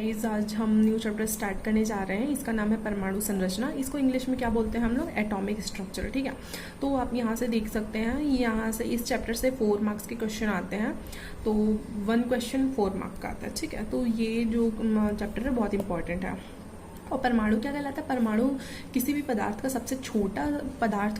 आज हम new chapter start करने जा रहे हैं। इसका नाम है परमाणु संरचना। इसको इंग्लिश में क्या बोलते हैं हम लोग? Atomic structure. ठीक है, तो आप यहाँ से देख सकते हैं, यहाँ से इस चैप्टर से 4 मार्क्स के क्वेश्चन आते हैं। तो 1 क्वेश्चन 4 मार्क का आता है। ठीक है, तो ये जो चैप्टर है बहुत इंपॉर्टेंट है। और परमाणु क्या कहलाता है? परमाणु किसी भी पदार्थ का सबसे छोटा पदार्थ,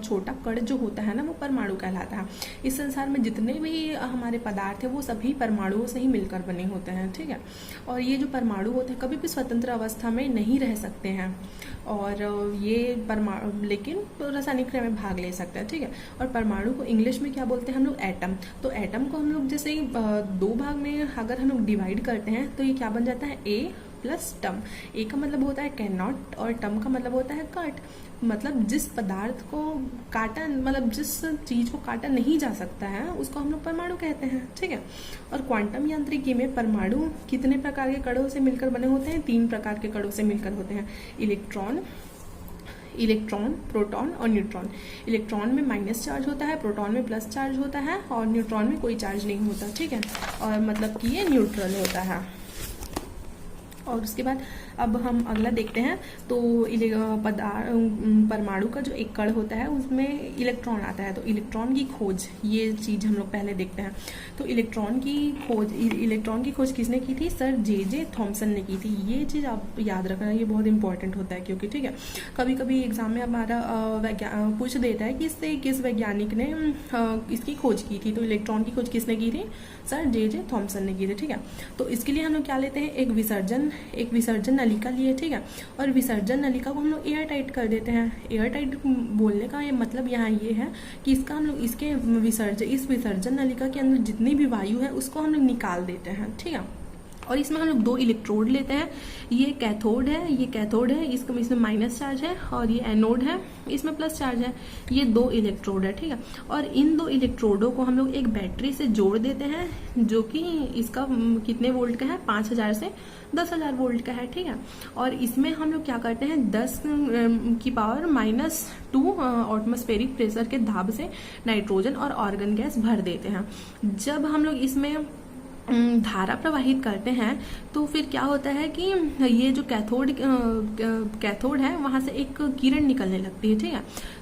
छोटा कण जो होता है ना, वो परमाणु कहलाता है। इस संसार में जितने भी हमारे पदार्थ हैं वो सभी परमाणुओं से ही मिलकर बने होते हैं। ठीक है, और ये जो परमाणु होते हैं कभी भी स्वतंत्र अवस्था में नहीं रह सकते हैं, और ये लेकिन रासायनिक क्रिया में भाग ले सकते हैं। ठीक है, और परमाणु को इंग्लिश में क्या बोलते हैं हम लोग? एटम। तो एटम को हम लोग जैसे 2 भाग में अगर हम लोग डिवाइड करते हैं तो ये क्या बन जाता है? ए प्लस टम। ए का मतलब होता है कैन नॉट और टम का मतलब होता है कट। मतलब जिस पदार्थ को काटा, मतलब जिस चीज को काटा नहीं जा सकता है उसको हम लोग परमाणु कहते हैं। ठीक है, और क्वांटम यांत्रिकी में परमाणु कितने प्रकार के कणों से मिलकर बने होते हैं? 3 प्रकार के कणों से मिलकर होते हैं। इलेक्ट्रॉन, प्रोटॉन और न्यूट्रॉन। इलेक्ट्रॉन में माइनस चार्ज होता है, प्रोटॉन में प्लस चार्ज होता है और न्यूट्रॉन में कोई चार्ज नहीं होता। ठीक है, और मतलब कि ये न्यूट्रल होता है। और उसके बाद अब हम अगला देखते हैं। तो परमाणु का जो एक कण होता है उसमें इलेक्ट्रॉन आता है। तो इलेक्ट्रॉन की खोज, ये चीज हम लोग पहले देखते हैं। तो इलेक्ट्रॉन की खोज किसने की थी? सर जे थॉमसन ने की थी। ये चीज आप याद रखना, ये बहुत इंपॉर्टेंट होता है, क्योंकि ठीक है कभी कभी एग्जाम में हमारा पूछ देता है कि इससे किस वैज्ञानिक ने इसकी खोज की थी। तो इलेक्ट्रॉन की खोज किसने की थी? सर जे थॉमसन ने की थी। ठीक है, तो इसके लिए हम लोग क्या लेते हैं? एक विसर्जन नलिका लिए। ठीक है, और विसर्जन नलिका को हम लोग एयर टाइट कर देते हैं। एयर टाइट बोलने का ये मतलब यहाँ ये है कि इसका हम लोग इस विसर्जन नलिका के अंदर जितनी भी वायु है उसको हम लोग निकाल देते हैं। ठीक है, और इसमें हम लोग 2 इलेक्ट्रोड लेते हैं। ये कैथोड है, इसमें माइनस चार्ज है, और ये एनोड है, इसमें प्लस चार्ज है। ये 2 इलेक्ट्रोड है। ठीक है, और इन 2 इलेक्ट्रोडों को हम लोग एक बैटरी से जोड़ देते हैं, जो कि इसका कितने वोल्ट का है? 5000 से 10,000 वोल्ट का है। ठीक है, और इसमें हम लोग क्या करते हैं? 10 की पावर -2 एटमॉस्फेरिक प्रेशर के दाब से नाइट्रोजन और ऑर्गन गैस भर देते हैं। जब हम लोग इसमें धारा प्रवाहित करते हैं तो फिर क्या होता है कि ये जो कैथोड है वहां से एक किरण निकलने लगती है। ठीक है,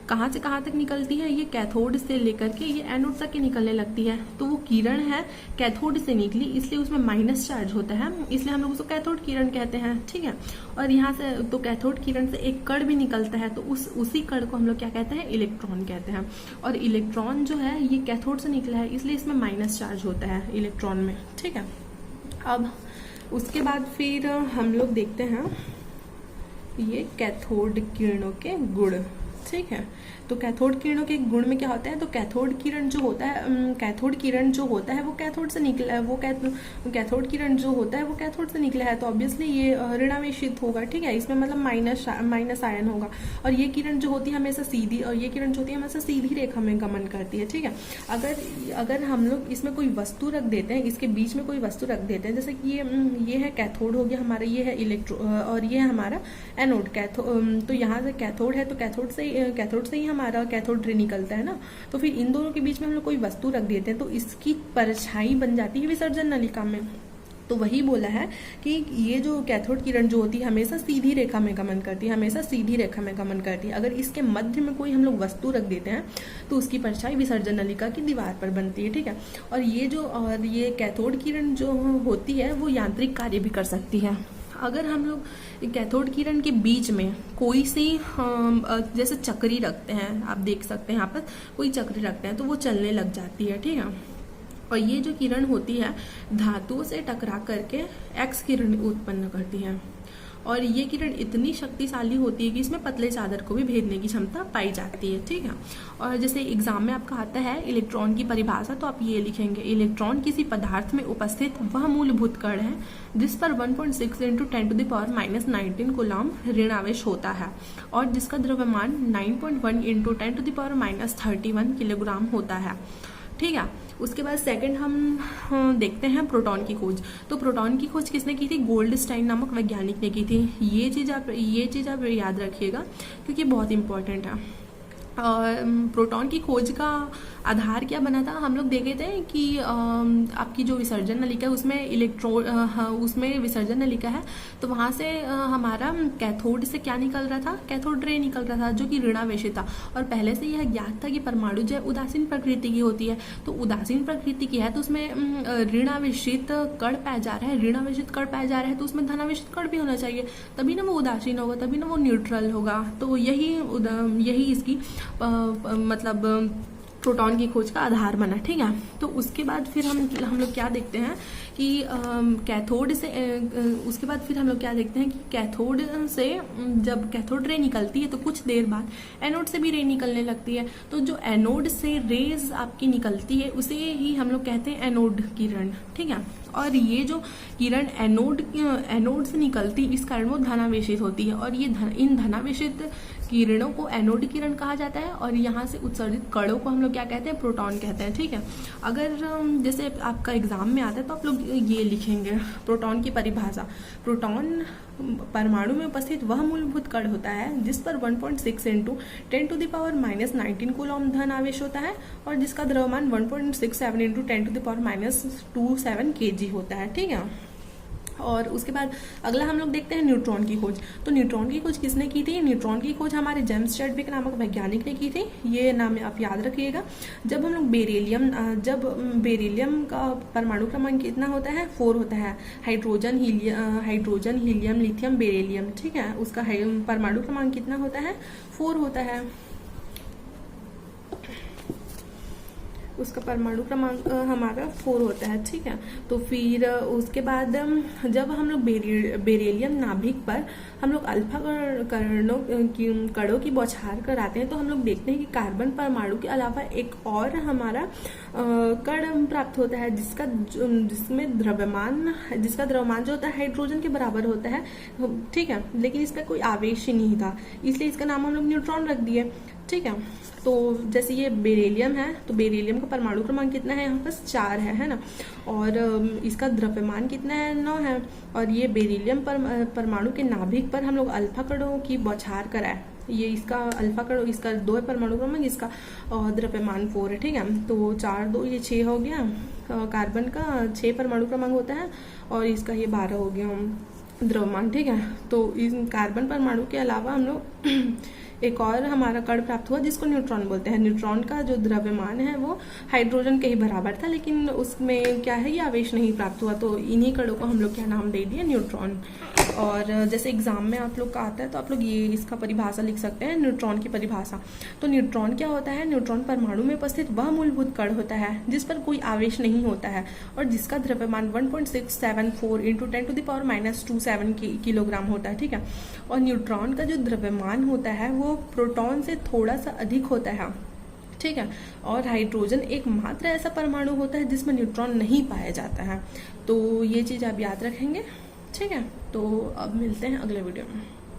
कहाँ से कहाँ तक निकलती है? ये कैथोड से लेकर के ये एनोड तक की निकलने लगती है। तो वो किरण है कैथोड से निकली, इसलिए उसमें माइनस चार्ज होता है, इसलिए हम लोग उसको कैथोड किरण कहते हैं। ठीक है, और यहाँ से तो कैथोड किरण से एक कण भी निकलता है, तो उसी कण को हम लोग क्या कहते हैं? इलेक्ट्रॉन कहते हैं। और इलेक्ट्रॉन जो है ये कैथोड से निकला है, इसलिए इसमें माइनस चार्ज होता है इलेक्ट्रॉन में। ठीक है, अब उसके बाद फिर हम लोग देखते हैं ये कैथोड किरणों के गुण। ठीक है, तो कैथोड किरणों के गुण में क्या होता है? तो कैथोड किरण जो होता है वो कैथोड से निकला है। कैथोड किरण जो होता है वो कैथोड से निकला है, तो ऑब्वियसली ये ऋणावेशित होगा। ठीक है, इसमें मतलब माइनस आयन होगा। और ये किरण जो होती है हमेशा सीधी, और ये किरण जो होती है हमेशा सीधी रेखा में गमन करती है। ठीक है, अगर हम लोग इसमें कोई वस्तु रख देते हैं, इसके बीच में कोई वस्तु रख देते हैं, जैसे कि ये है कैथोड हो गया हमारा, ये है और ये है हमारा एनोड। तो यहाँ से कैथोड है, तो कैथोड से ही हमारा कैथोड रे निकलता है ना। तो फिर इन दोनों के बीच में हम लोग कोई वस्तु रख देते हैं तो इसकी परछाई बन जाती है विसर्जन नलिका में। तो वही बोला है कि ये जो कैथोड किरण जो होती है हमेशा सीधी रेखा में गमन करती है, अगर इसके मध्य में कोई हम लोग वस्तु रख देते हैं तो उसकी परछाई विसर्जन नलिका की दीवार पर बनती है। ठीक है, और ये कैथोड किरण जो होती है वो यांत्रिक कार्य भी कर सकती है। अगर हम लोग कैथोड किरण के बीच में कोई सी जैसे चक्री रखते हैं, आप देख सकते हैं यहाँ पर कोई चक्री रखते हैं तो वो चलने लग जाती है। ठीक है, और ये जो किरण होती है धातुओं से टकरा करके एक्स किरण उत्पन्न करती है, और ये किरण इतनी शक्तिशाली होती है कि इसमें पतले चादर को भी भेदने की क्षमता पाई जाती है। ठीक है, और जैसे एग्जाम में आपका आता है इलेक्ट्रॉन की परिभाषा, तो आप ये लिखेंगे, इलेक्ट्रॉन किसी पदार्थ में उपस्थित वह मूलभूत कण है जिस पर 1.6 × 10⁻⁻19 कूलम ऋण आवेश होता है, और जिसका द्रव्यमान 9.1 × 10⁻31 किलोग्राम होता है। ठीक है, उसके बाद सेकंड हम देखते हैं प्रोटॉन की खोज। तो प्रोटॉन की खोज किसने की थी? गोल्डस्टाइन नामक वैज्ञानिक ने की थी। ये चीज आप याद रखिएगा क्योंकि बहुत इंपॉर्टेंट है। प्रोटॉन की खोज का आधार क्या बना था, हम लोग देखे थे कि आपकी जो विसर्जन नलिका है उसमें विसर्जन नलिका है, तो वहां से हमारा कैथोड से क्या निकल रहा था, कैथोड रे निकल रहा था जो कि ऋणावेशित था। और पहले से यह ज्ञात था कि परमाणु जो है उदासीन प्रकृति की होती है, तो उदासीन प्रकृति की है तो उसमें ऋणावेशित कण पाया जा रहा है, ऋणावेशित कण पाया जा रहा है तो उसमें धनावेशित कण भी होना चाहिए, तभी ना वो उदासीन होगा, तभी ना वो न्यूट्रल होगा। तो यही इसकी मतलब प्रोटॉन की खोज का आधार बना, ठीक है। तो उसके बाद फिर हम लोग क्या देखते हैं कि कैथोड से उसके बाद फिर हम लोग क्या देखते हैं कि कैथोड से जब कैथोड रे निकलती है तो कुछ देर बाद एनोड से भी रे निकलने लगती है। तो जो एनोड से रेज आपकी निकलती है उसे ही हम लोग कहते हैं एनोड किरण, ठीक है। और ये जो किरण एनोड से निकलती इस कारण वो धनावेशित होती है, और ये इन धनावेशित किरणों को एनोड किरण कहा जाता है, और यहाँ से उत्सर्जित कणों को हम लोग क्या कहते हैं, प्रोटॉन कहते हैं, ठीक है। अगर जैसे आपका एग्जाम में आता है तो आप लोग ये लिखेंगे प्रोटॉन की परिभाषा। प्रोटॉन परमाणु में उपस्थित वह मूलभूत कण होता है जिस पर 1.6 इंटू 10⁻⁻19 कूलम धन आवेश होता है, और जिसका द्रव्यमान 1.67 इंटू 10⁻⁻27 kg होता है, ठीक है। और उसके बाद अगला हम लोग देखते हैं न्यूट्रॉन की खोज। तो न्यूट्रॉन की खोज किसने की थी, न्यूट्रॉन की खोज हमारे जेम्स चैडविक नामक वैज्ञानिक ने की थी। ये नाम आप याद रखिएगा। जब हम लोग बेरिलियम का परमाणु क्रमांक कितना होता है, 4 होता है। हाइड्रोजन हीलियम लिथियम बेरिलियम, ठीक है, उसका परमाणु क्रमांक कितना होता है, 4 होता है। उसका परमाणु क्रमांक हमारा 4 होता है, ठीक है। तो फिर उसके बाद जब हम लोग बेरिलियम नाभिक पर हम लोग अल्फा कणों की बौछार कराते हैं तो हम लोग देखते हैं कि कार्बन परमाणु के अलावा एक और हमारा कण प्राप्त होता है जिसका द्रव्यमान जो होता है हाइड्रोजन के बराबर होता है, ठीक है, लेकिन इसका कोई आवेश ही नहीं था, इसलिए इसका नाम हम लोग न्यूट्रॉन रख दिए, ठीक है। तो जैसे ये बेरिलियम है तो बेरिलियम का परमाणु क्रमांक कितना है, यहाँ पर 4 है ना, और इसका द्रव्यमान कितना है, 9 है। और ये बेरिलियम परमाणु के नाभिक पर हम लोग अल्फा कणों की बौछार कराए, ये इसका अल्फा कणों, इसका 2 है परमाणु क्रमांक, इसका द्रव्यमान 4 है, ठीक है। तो 4 2 ये 6 हो गया, कार्बन का 6 परमाणु क्रमांक होता है, और इसका ये 12 हो गया द्रव्यमान, ठीक है। तो इस कार्बन परमाणु के अलावा हम लोग एक और हमारा कण प्राप्त हुआ जिसको न्यूट्रॉन बोलते हैं। न्यूट्रॉन का जो द्रव्यमान है वो हाइड्रोजन के ही बराबर था, लेकिन उसमें क्या है, ये आवेश नहीं प्राप्त हुआ, तो इन्हीं कणों को हम लोग क्या नाम दे दिया, न्यूट्रॉन। और जैसे एग्जाम में आप लोग का आता है तो आप लोग ये इसका परिभाषा लिख सकते हैं, न्यूट्रॉन की परिभाषा। तो न्यूट्रॉन क्या होता है, न्यूट्रॉन परमाणु में उपस्थित वह मूलभूत कण होता है जिस पर कोई आवेश नहीं होता है, और जिसका द्रव्यमान 1.674 इंटू 10⁻⁻27 किलोग्राम होता है, ठीक है। और न्यूट्रॉन का जो द्रव्यमान होता है वो प्रोटॉन से थोड़ा सा अधिक होता है, ठीक है। और हाइड्रोजन एकमात्र ऐसा परमाणु होता है जिसमें न्यूट्रॉन नहीं पाया जाता है। तो ये चीज आप याद रखेंगे, ठीक है। तो अब मिलते हैं अगले वीडियो में।